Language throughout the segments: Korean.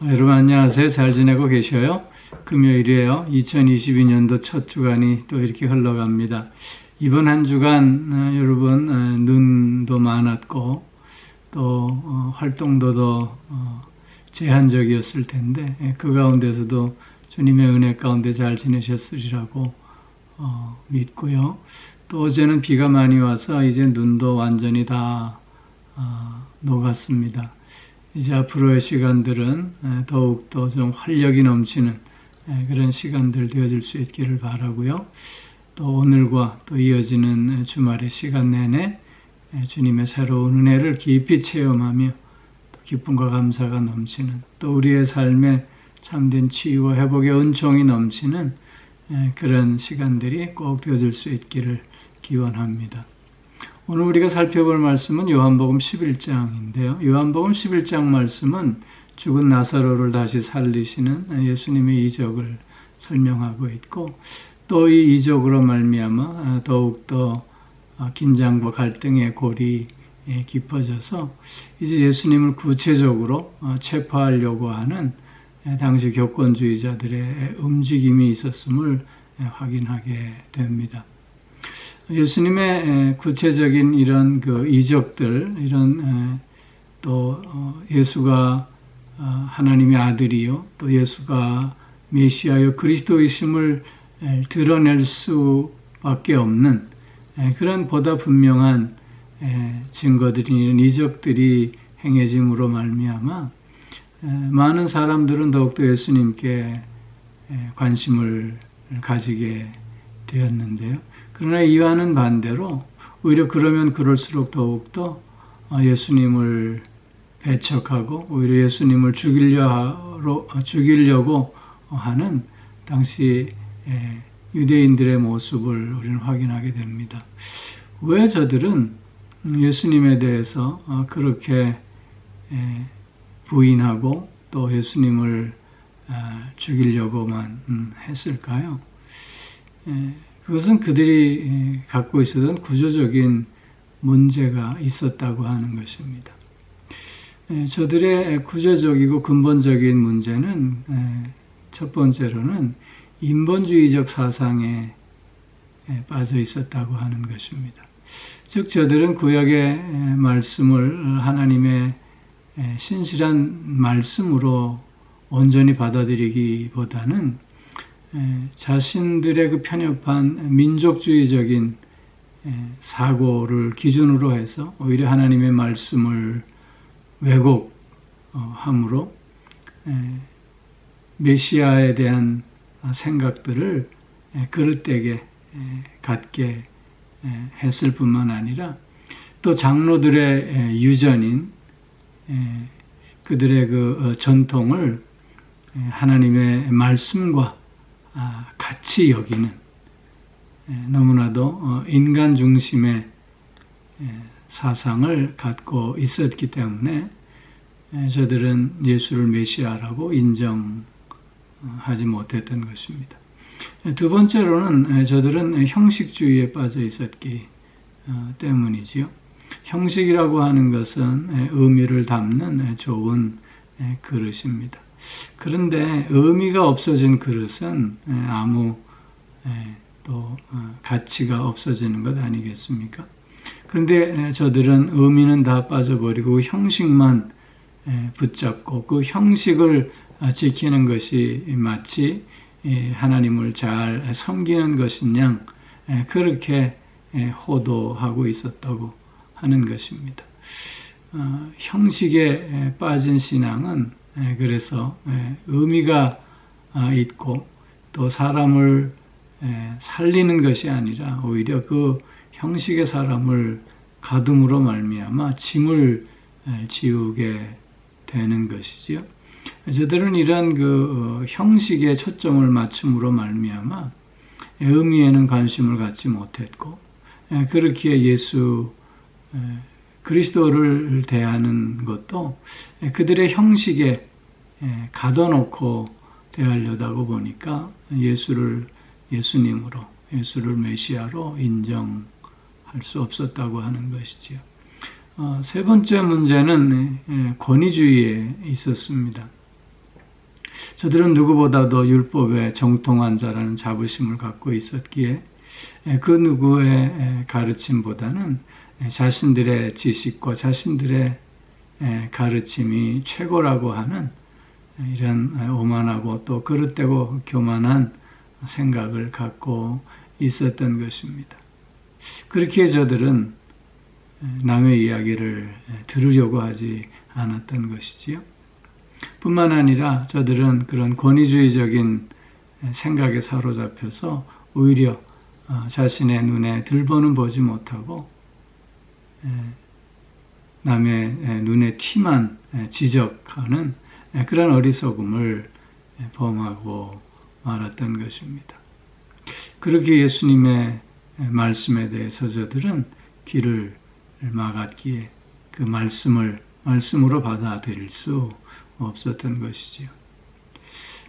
여러분 안녕하세요. 잘 지내고 계셔요? 금요일이에요. 2022년도 첫 주간이 또 이렇게 흘러갑니다. 이번 한 주간 여러분 눈도 많았고 또 활동도 더 제한적이었을 텐데 그 가운데서도 주님의 은혜 가운데 잘 지내셨으리라고 믿고요. 또 어제는 비가 많이 와서 이제 눈도 완전히 다 녹았습니다. 이제 앞으로의 시간들은 더욱더 좀 활력이 넘치는 그런 시간들 되어질 수 있기를 바라고요. 또 오늘과 또 이어지는 주말의 시간 내내 주님의 새로운 은혜를 깊이 체험하며 또 기쁨과 감사가 넘치는 또 우리의 삶에 참된 치유와 회복의 은총이 넘치는 그런 시간들이 꼭 되어질 수 있기를 기원합니다. 오늘 우리가 살펴볼 말씀은 요한복음 11장인데요. 요한복음 11장 말씀은 죽은 나사로를 다시 살리시는 예수님의 이적을 설명하고 있고 또 이 이적으로 말미암아 더욱더 긴장과 갈등의 골이 깊어져서 이제 예수님을 구체적으로 체포하려고 하는 당시 교권주의자들의 움직임이 있었음을 확인하게 됩니다. 예수님의 구체적인 이런 그 이적들, 이런 또 예수가 하나님의 아들이요, 또 예수가 메시아요 그리스도이심을 드러낼 수밖에 없는 그런 보다 분명한 증거들이 이런 이적들이 행해짐으로 말미암아 많은 사람들은 더욱더 예수님께 관심을 가지게 되었는데요. 그러나 이와는 반대로 오히려 그러면 그럴수록 더욱더 예수님을 배척하고 오히려 예수님을 죽이려고 하는 당시 유대인들의 모습을 우리는 확인하게 됩니다. 왜 저들은 예수님에 대해서 그렇게 부인하고 또 예수님을 죽이려고만 했을까요? 그것은 그들이 갖고 있었던 구조적인 문제가 있었다고 하는 것입니다. 저들의 구조적이고 근본적인 문제는 첫 번째로는 인본주의적 사상에 빠져 있었다고 하는 것입니다. 즉 저들은 구약의 말씀을 하나님의 신실한 말씀으로 온전히 받아들이기보다는 자신들의 그 편협한 민족주의적인 사고를 기준으로 해서 오히려 하나님의 말씀을 왜곡함으로 메시아에 대한 생각들을 그릇되게 갖게 했을 뿐만 아니라 또 장로들의 유전인 그들의 그 전통을 하나님의 말씀과 같이 여기는 너무나도 인간 중심의 사상을 갖고 있었기 때문에 저들은 예수를 메시아라고 인정하지 못했던 것입니다. 두 번째로는 저들은 형식주의에 빠져 있었기 때문이지요. 형식이라고 하는 것은 의미를 담는 좋은 그릇입니다. 그런데 의미가 없어진 그릇은 아무 또 가치가 없어지는 것 아니겠습니까? 그런데 저들은 의미는 다 빠져버리고 형식만 붙잡고 그 형식을 지키는 것이 마치 하나님을 잘 섬기는 것인 양 그렇게 호도하고 있었다고 하는 것입니다. 형식에 빠진 신앙은 그래서 의미가 있고 또 사람을 살리는 것이 아니라 오히려 그 형식의 사람을 가둠으로 말미암아 짐을 지우게 되는 것이지요. 저들은 이런 그 형식에 초점을 맞춤으로 말미암아 의미에는 관심을 갖지 못했고 그렇기에 예수 그리스도를 대하는 것도 그들의 형식에 가둬놓고 대하려다고 보니까 예수를 예수님으로 예수를 메시아로 인정할 수 없었다고 하는 것이지요. 세 번째 문제는 권위주의에 있었습니다. 저들은 누구보다도 율법에 정통한 자라는 자부심을 갖고 있었기에 그 누구의 가르침보다는 자신들의 지식과 자신들의 가르침이 최고라고 하는 이런 오만하고 또 그릇되고 교만한 생각을 갖고 있었던 것입니다. 그렇기에 저들은 남의 이야기를 들으려고 하지 않았던 것이지요. 뿐만 아니라 저들은 그런 권위주의적인 생각에 사로잡혀서 오히려 자신의 눈에 들보는 보지 못하고 남의 눈에 티만 지적하는 그런 어리석음을 범하고 말았던 것입니다. 그렇게 예수님의 말씀에 대해서 저들은 귀를 막았기에 그 말씀으로 받아들일 수 없었던 것이지요.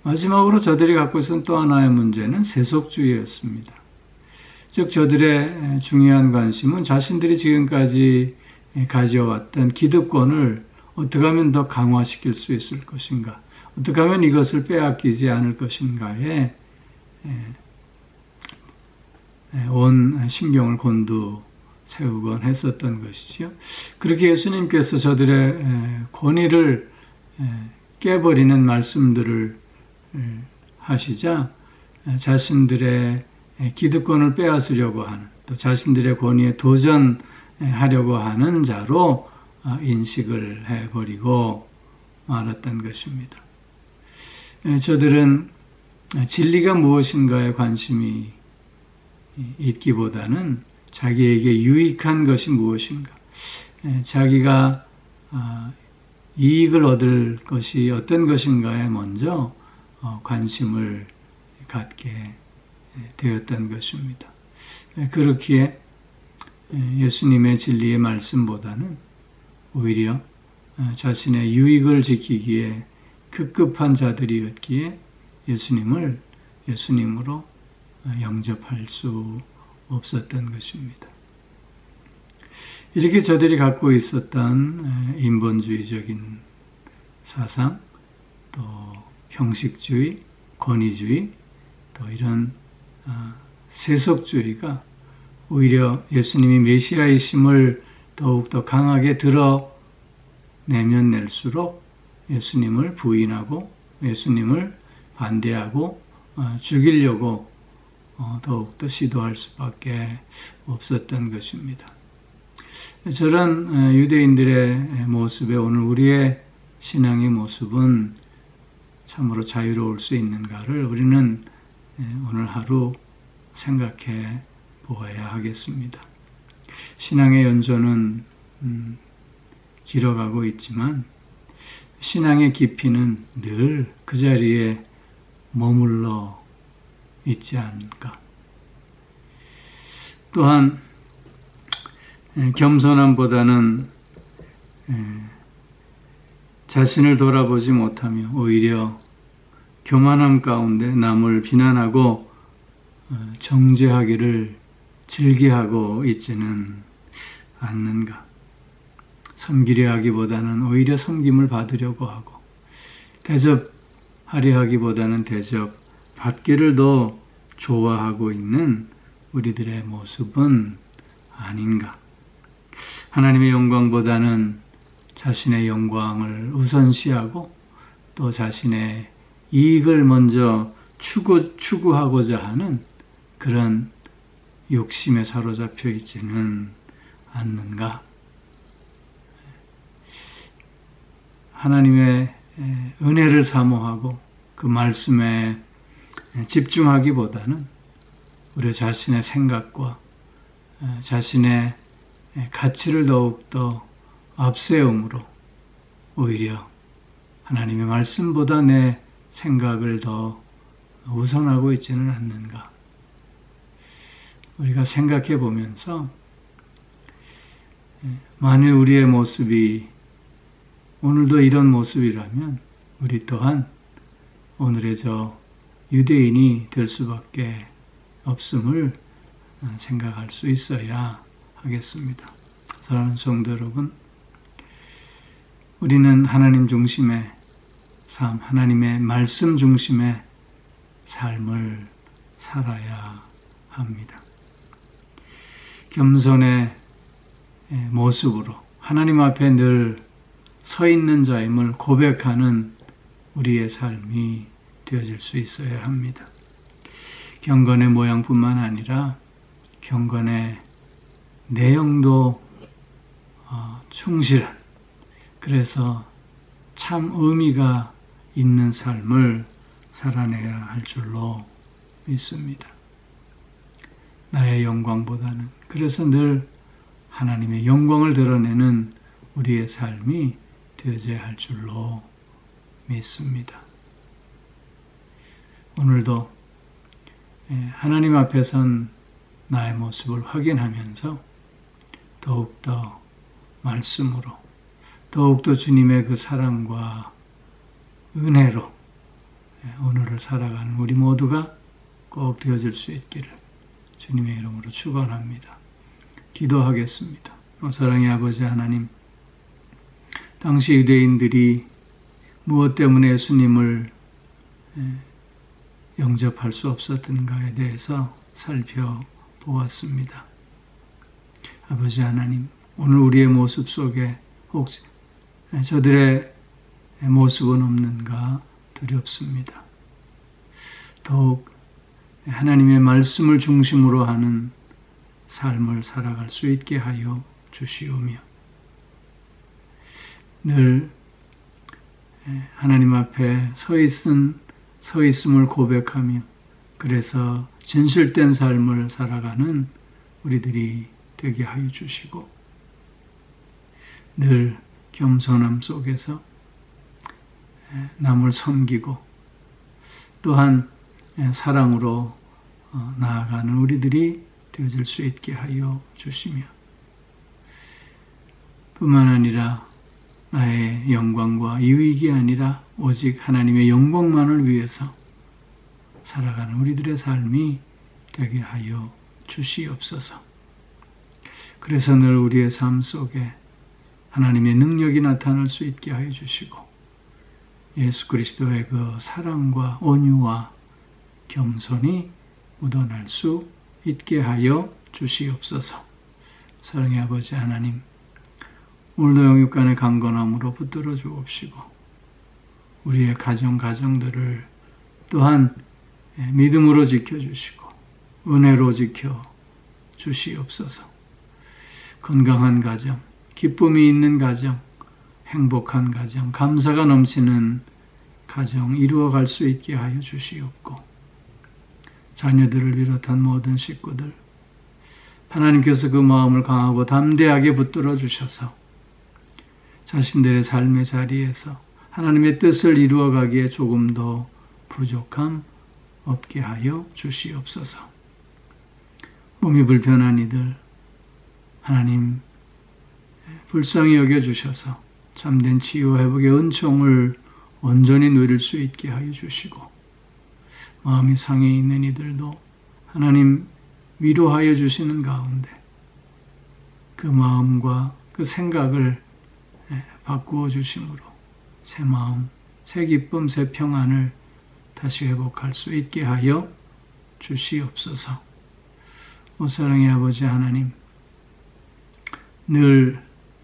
마지막으로 저들이 갖고 있었던 또 하나의 문제는 세속주의였습니다. 즉 저들의 중요한 관심은 자신들이 지금까지 가져왔던 기득권을 어떻게 하면 더 강화시킬 수 있을 것인가, 어떻게 하면 이것을 빼앗기지 않을 것인가에 온 신경을 곤두세우곤 했었던 것이죠. 그렇게 예수님께서 저들의 권위를 깨버리는 말씀들을 하시자 자신들의 기득권을 빼앗으려고 하는, 또 자신들의 권위에 도전하려고 하는 자로 인식을 해버리고 말았던 것입니다. 저들은 진리가 무엇인가에 관심이 있기보다는 자기에게 유익한 것이 무엇인가, 자기가 이익을 얻을 것이 어떤 것인가에 먼저 관심을 갖게 되었던 것입니다. 그렇기에 예수님의 진리의 말씀보다는 오히려 자신의 유익을 지키기에 급급한 자들이었기에 예수님으로 영접할 수 없었던 것입니다. 이렇게 저들이 갖고 있었던 인본주의적인 사상, 또 형식주의, 권위주의, 또 이런 세속주의가 오히려 예수님이 메시아이심을 더욱더 강하게 드러내면 낼수록 예수님을 부인하고 예수님을 반대하고 죽이려고 더욱더 시도할 수밖에 없었던 것입니다. 저런 유대인들의 모습에 오늘 우리의 신앙의 모습은 참으로 자유로울 수 있는가를 우리는 오늘 하루 생각해 보아야 하겠습니다. 신앙의 연조는 길어가고 있지만 신앙의 깊이는 늘 그 자리에 머물러 있지 않을까. 또한 겸손함보다는 자신을 돌아보지 못하며 오히려 교만함 가운데 남을 비난하고 정죄하기를 즐겨하고 있지는 않는가. 섬기려 하기보다는 오히려 섬김을 받으려고 하고, 대접하려 하기보다는 대접받기를 더 좋아하고 있는 우리들의 모습은 아닌가. 하나님의 영광보다는 자신의 영광을 우선시하고 또 자신의 이익을 먼저 추구하고자 하는 그런 욕심에 사로잡혀 있지는 않는가. 하나님의 은혜를 사모하고 그 말씀에 집중하기보다는 우리 자신의 생각과 자신의 가치를 더욱더 앞세움으로 오히려 하나님의 말씀보다 내 생각을 더 우선하고 있지는 않는가. 우리가 생각해 보면서 만일 우리의 모습이 오늘도 이런 모습이라면 우리 또한 오늘의 저 유대인이 될 수밖에 없음을 생각할 수 있어야 하겠습니다. 사랑하는 성도 여러분, 우리는 하나님 중심의 삶, 하나님의 말씀 중심의 삶을 살아야 합니다. 겸손의 모습으로 하나님 앞에 늘 서 있는 자임을 고백하는 우리의 삶이 되어질 수 있어야 합니다. 경건의 모양뿐만 아니라 경건의 내용도 충실한, 그래서 참 의미가 있는 삶을 살아내야 할 줄로 믿습니다. 나의 영광보다는, 그래서 늘 하나님의 영광을 드러내는 우리의 삶이 되어져야 할 줄로 믿습니다. 오늘도 하나님 앞에 선 나의 모습을 확인하면서 더욱더 말씀으로, 더욱더 주님의 그 사랑과 은혜로 오늘을 살아가는 우리 모두가 꼭 되어질 수 있기를 주님의 이름으로 축원합니다. 기도하겠습니다. 사랑의 아버지 하나님, 당시 유대인들이 무엇 때문에 예수님을 영접할 수 없었던가에 대해서 살펴보았습니다. 아버지 하나님, 오늘 우리의 모습 속에 혹시 저들의 모습은 없는가 두렵습니다. 더욱 하나님의 말씀을 중심으로 하는 삶을 살아갈 수 있게 하여 주시오며, 늘 하나님 앞에 서 있음을 고백하며, 그래서 진실된 삶을 살아가는 우리들이 되게 하여 주시고, 늘 겸손함 속에서 남을 섬기고 또한 사랑으로 나아가는 우리들이 되어질 수 있게 하여 주시며, 뿐만 아니라 나의 영광과 유익이 아니라 오직 하나님의 영광만을 위해서 살아가는 우리들의 삶이 되게 하여 주시옵소서. 그래서 늘 우리의 삶 속에 하나님의 능력이 나타날 수 있게 하여 주시고, 예수 그리스도의 그 사랑과 온유와 겸손이 묻어날 수 있게 하여 주시옵소서. 사랑의 아버지 하나님, 오늘도 영육간의 강건함으로 붙들어 주옵시고, 우리의 가정들을 또한 믿음으로 지켜주시고 은혜로 지켜 주시옵소서. 건강한 가정, 기쁨이 있는 가정, 행복한 가정, 감사가 넘치는 가정 이루어갈 수 있게 하여 주시옵고, 자녀들을 비롯한 모든 식구들, 하나님께서 그 마음을 강하고 담대하게 붙들어 주셔서 자신들의 삶의 자리에서 하나님의 뜻을 이루어가기에 조금도 부족함 없게 하여 주시옵소서. 몸이 불편한 이들 하나님 불쌍히 여겨주셔서 참된 치유 회복의 은총을 온전히 누릴 수 있게 하여 주시고, 마음이 상해 있는 이들도 하나님 위로하여 주시는 가운데 그 마음과 그 생각을 바꾸어 주심으로 새 마음, 새 기쁨, 새 평안을 다시 회복할 수 있게 하여 주시옵소서. 오 사랑의 아버지 하나님, 늘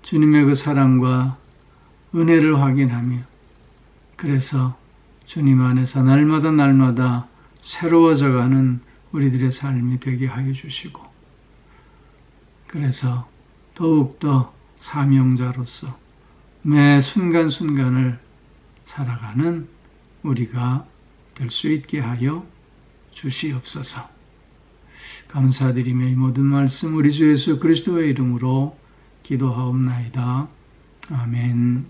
주님의 그 사랑과 은혜를 확인하며, 그래서 주님 안에서 날마다 새로워져가는 우리들의 삶이 되게 하여 주시고, 그래서 더욱더 사명자로서 매 순간순간을 살아가는 우리가 될 수 있게 하여 주시옵소서. 감사드리며 이 모든 말씀 우리 주 예수 그리스도의 이름으로 기도하옵나이다. 아멘.